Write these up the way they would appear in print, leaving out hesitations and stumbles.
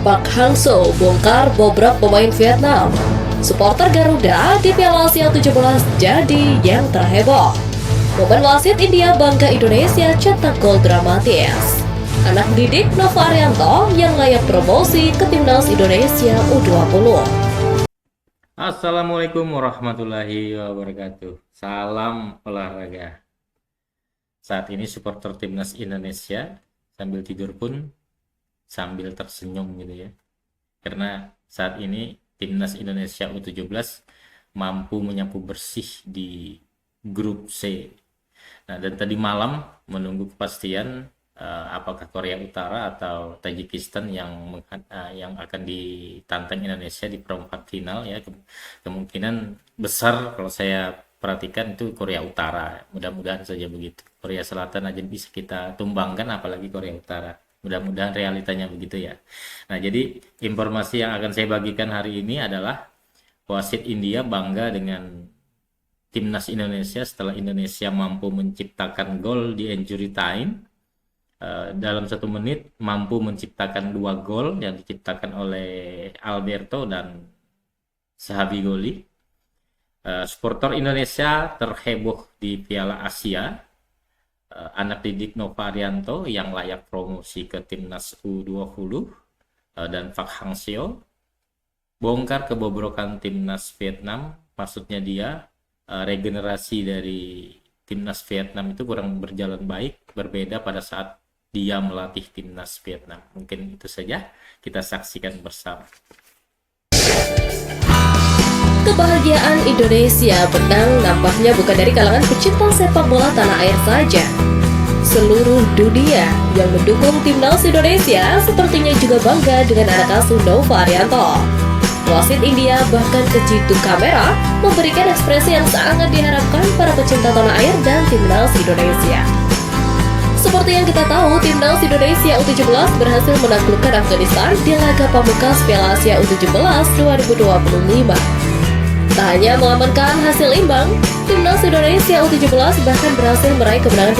Park Hang-seo bongkar bobrok pemain Vietnam. Supporter Garuda di Piala Asia 17 jadi yang terheboh. Momen wasit India bangga Indonesia cetak gol dramatis. Anak didik Nova Arianto yang layak promosi ke Timnas Indonesia U20. Assalamualaikum warahmatullahi wabarakatuh. Salam olahraga. Saat ini supporter Timnas Indonesia sambil tidur pun sambil tersenyum gitu ya. Karena saat ini Timnas Indonesia U17 mampu menyapu bersih di grup C. Nah, dan tadi malam menunggu kepastian apakah Korea Utara atau Tajikistan yang akan ditantang Indonesia di perempat final ya. Kemungkinan besar kalau saya perhatikan itu Korea Utara. Mudah-mudahan saja begitu. Korea Selatan aja bisa kita tumbangkan, apalagi Korea Utara. Mudah-mudahan realitanya begitu ya. Nah, jadi informasi yang akan saya bagikan hari ini adalah wasit India bangga dengan Timnas Indonesia setelah Indonesia mampu menciptakan gol di injury time. Dalam 1 menit mampu menciptakan 2 gol yang diciptakan oleh Alberto dan Zahabi Goli. Supporter Indonesia terheboh di Piala Asia. Anak didik Nova Arianto yang layak promosi ke Timnas U20 dan Park Hang-seo bongkar kebobrokan Timnas Vietnam. Maksudnya dia regenerasi dari Timnas Vietnam itu kurang berjalan baik, berbeda pada saat dia melatih Timnas Vietnam. Mungkin itu saja, kita saksikan bersama. Kebahagiaan Indonesia menang nampaknya bukan dari kalangan pecinta sepak bola tanah air saja. Seluruh dunia yang mendukung Timnas Indonesia sepertinya juga bangga dengan anak asuh Nova Arianto. Wasit India bahkan ke jitu kamera memberikan ekspresi yang sangat diharapkan para pecinta tanah air dan Timnas Indonesia. Seperti yang kita tahu, Timnas Indonesia U17 berhasil menaklukkan Afghanistan di laga pamungkas Piala Asia U17 2025. Tak hanya mengamankan hasil imbang, Timnas Indonesia U17 bahkan berhasil meraih kemenangan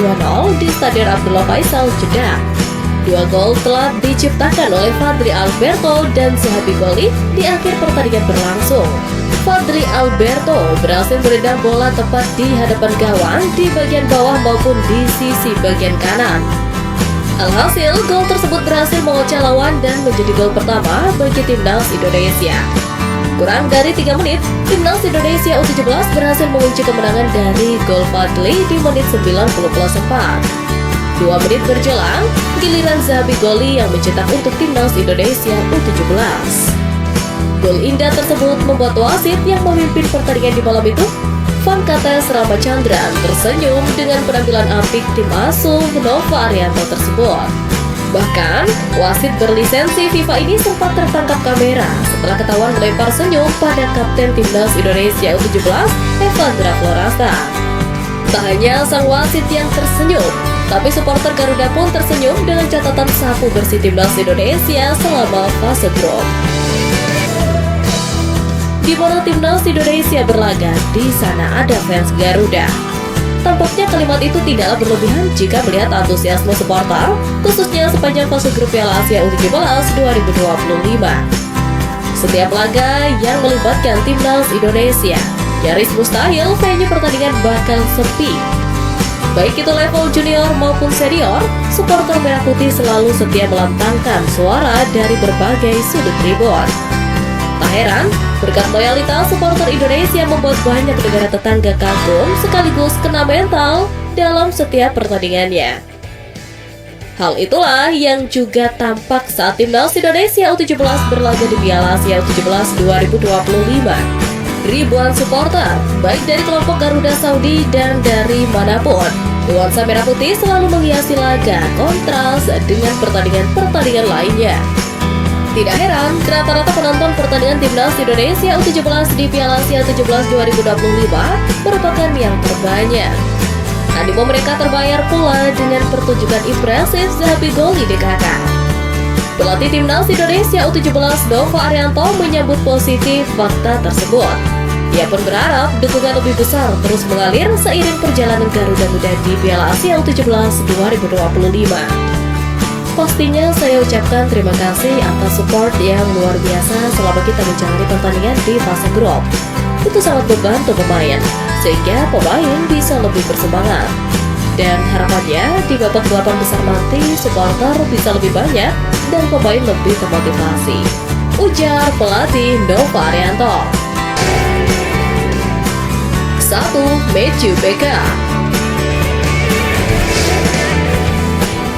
2-0 di Stadion Abdullah Faisal, Jeddah. 2 gol telah diciptakan oleh Fadli Alberto dan Zahabi Goli di akhir pertandingan berlangsung. Fadli Alberto berhasil meredam bola tepat di hadapan gawang di bagian bawah maupun di sisi bagian kanan. Alhasil, gol tersebut berhasil mengoceh lawan dan menjadi gol pertama bagi Timnas Indonesia. Kurang dari 3 menit, Timnas Indonesia U17 berhasil mengunci kemenangan dari gol Fadli di menit 90+4. 2 menit berjelang, giliran Zahabi Goli yang mencetak untuk Timnas Indonesia U17. Gol indah tersebut membuat wasit yang memimpin pertandingan di malam itu, Vankates Ramachandran, tersenyum dengan penampilan apik tim asuh Nova Arianto tersebut. Bahkan, wasit berlisensi FIFA ini sempat tertangkap kamera setelah ketahuan melempar senyum pada Kapten Timnas Indonesia U17, Evandra Florasa. Tak hanya sang wasit yang tersenyum, tapi supporter Garuda pun tersenyum dengan catatan sapu bersih Timnas Indonesia selama fase grup. Di mana Timnas Indonesia berlaga, di sana ada fans Garuda. Tampaknya kalimat itu tidaklah berlebihan jika melihat antusiasme supporter, khususnya sepanjang fase grup Piala Asia U17 2025. Setiap laga yang melibatkan Timnas Indonesia, nyaris mustahil venue pertandingan bakal sepi. Baik itu level junior maupun senior, supporter Merah Putih selalu setia melantangkan suara dari berbagai sudut tribun. Tak heran, berkat loyalitas supporter Indonesia membuat banyak negara tetangga kagum sekaligus kena mental dalam setiap pertandingannya. Hal itulah yang juga tampak saat Timnas Indonesia U17 berlaga di Piala Asia U17 2025. Ribuan supporter, baik dari kelompok Garuda Saudi dan dari manapun, nuansa Merah Putih selalu menghiasi laga kontras dengan pertandingan-pertandingan lainnya. Tidak heran, rata-rata penonton pertandingan Timnas Indonesia U17 di Piala Asia U17 2025 merupakan yang terbanyak. Animo mereka terbayar pula dengan pertunjukan impresif Zahabi Goli DKK. Pelatih Timnas Indonesia U17 Nova Arianto menyambut positif fakta tersebut. Ia pun berharap dukungan lebih besar terus mengalir seiring perjalanan Garuda Muda di Piala Asia U17 2025. Pastinya saya ucapkan terima kasih atas support yang luar biasa selama kita menjalani pertandingan di fase grup. Itu sangat membantu pemain, sehingga pemain bisa lebih bersemangat. Dan harapannya di babak 8 besar nanti supporter bisa lebih banyak dan pemain lebih termotivasi. Ujar pelatih Nova Arianto. 1. Matthew Baker.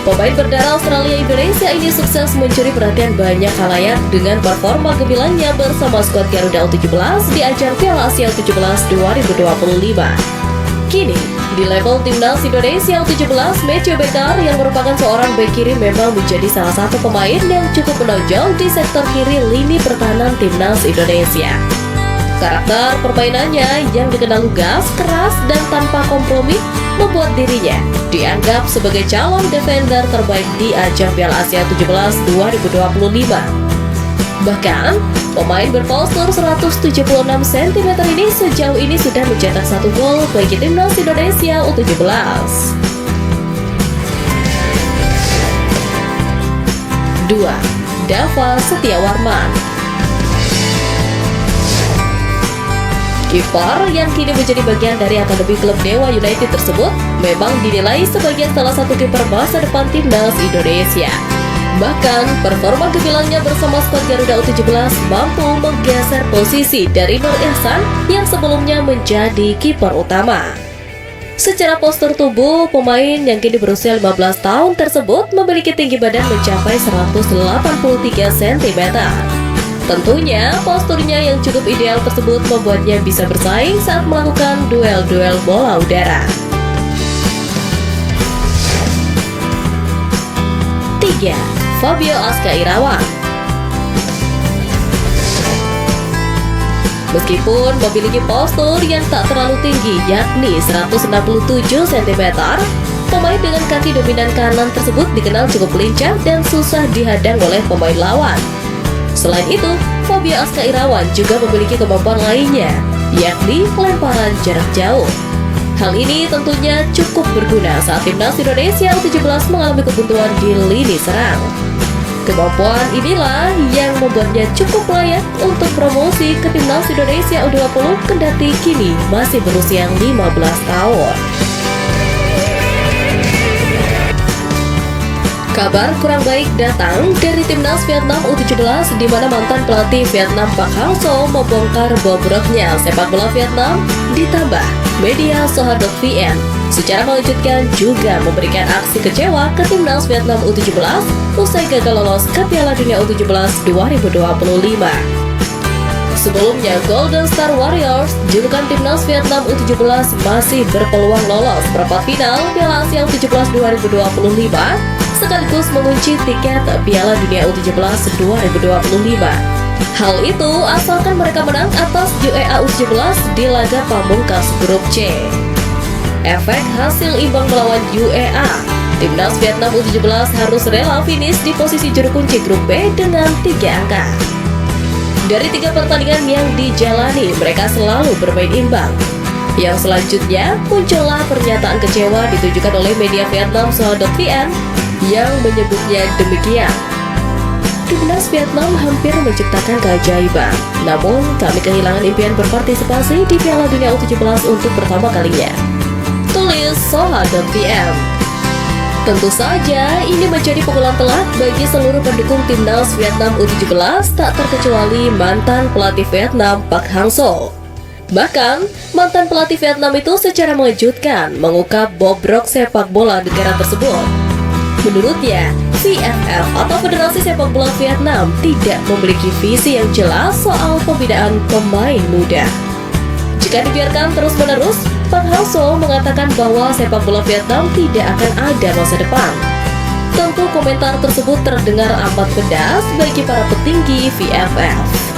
Pemain berdarah Australia Indonesia ini sukses mencuri perhatian banyak khalayak dengan performa gemilangnya bersama skuad Garuda U17 di ajang Piala Asia U17 2025. Kini, di level Timnas Indonesia U17, Matthew Baker yang merupakan seorang bek kiri memang menjadi salah satu pemain yang cukup menonjol di sektor kiri lini pertahanan Timnas Indonesia. Karakter permainannya yang dikenal lugas, keras, dan tanpa kompromi membuat dirinya dianggap sebagai calon defender terbaik di ajang Piala Asia U17 2025. Bahkan, pemain berpostur 176 cm ini sejauh ini sudah mencetak 1 gol bagi Timnas Indonesia U17. 2. Dava Setiawarman. Kiper yang kini menjadi bagian dari akademi klub Dewa United tersebut memang dinilai sebagai salah satu kiper masa depan Timnas Indonesia. Bahkan, performa gemilangnya bersama skuad Garuda U17 mampu menggeser posisi dari Nur Ihsan yang sebelumnya menjadi kiper utama. Secara postur tubuh, pemain yang kini berusia 15 tahun tersebut memiliki tinggi badan mencapai 183 cm. Tentunya, posturnya yang cukup ideal tersebut membuatnya bisa bersaing saat melakukan duel-duel bola udara. 3. Fabio Aska Irawan. Meskipun memiliki postur yang tak terlalu tinggi, yakni 167 cm, pemain dengan kaki dominan kanan tersebut dikenal cukup lincah dan susah dihadang oleh pemain lawan. Selain itu, Fabio Aska Irawan juga memiliki kemampuan lainnya, yakni lemparan jarak jauh. Hal ini tentunya cukup berguna saat Timnas Indonesia U17 mengalami kebuntuan di lini serang. Kemampuan inilah yang membuatnya cukup layak untuk promosi ke Timnas Indonesia U20 kendati kini masih berusia 15 tahun. Kabar kurang baik datang dari Timnas Vietnam U17 di mana mantan pelatih Vietnam Park Hang-seo membongkar bobroknya sepak bola Vietnam, ditambah media Soha.vn secara mengejutkan juga memberikan aksi kecewa ke Timnas Vietnam U17 usai gagal lolos ke Piala Dunia U17 2025. Sebelumnya, Golden Star Warriors, julukan Timnas Vietnam U17 masih berpeluang lolos perempat final Piala Asia U17 2025 sekaligus mengunci tiket Piala Dunia U17 2025. Hal itu asalkan mereka menang atas UEA U17 di laga pamungkas grup C. Efek hasil imbang melawan UEA, Timnas Vietnam U17 harus rela finish di posisi juru kunci grup B dengan 3 angka. Dari 3 pertandingan yang dijalani, mereka selalu bermain imbang. Yang selanjutnya, muncullah pernyataan kecewa ditujukan oleh media Vietnam Soha.vn yang menyebutnya demikian. Timnas Vietnam hampir menciptakan keajaiban, namun kami kehilangan impian berpartisipasi di Piala Dunia U17 untuk pertama kalinya. Tulis Soha.vn. Tentu saja ini menjadi pukulan telak bagi seluruh pendukung Timnas Vietnam U17 tak terkecuali mantan pelatih Vietnam Park Hang-seo. Bahkan, mantan pelatih Vietnam itu secara mengejutkan mengungkap bobrok sepak bola negara tersebut. Menurutnya, VFF atau Federasi Sepak Bola Vietnam tidak memiliki visi yang jelas soal pembinaan pemain muda. Jika dibiarkan terus-menerus, Park Hang-seo mengatakan bahwa sepak bola Vietnam tidak akan ada masa depan. Tentu komentar tersebut terdengar amat pedas bagi para petinggi VFF.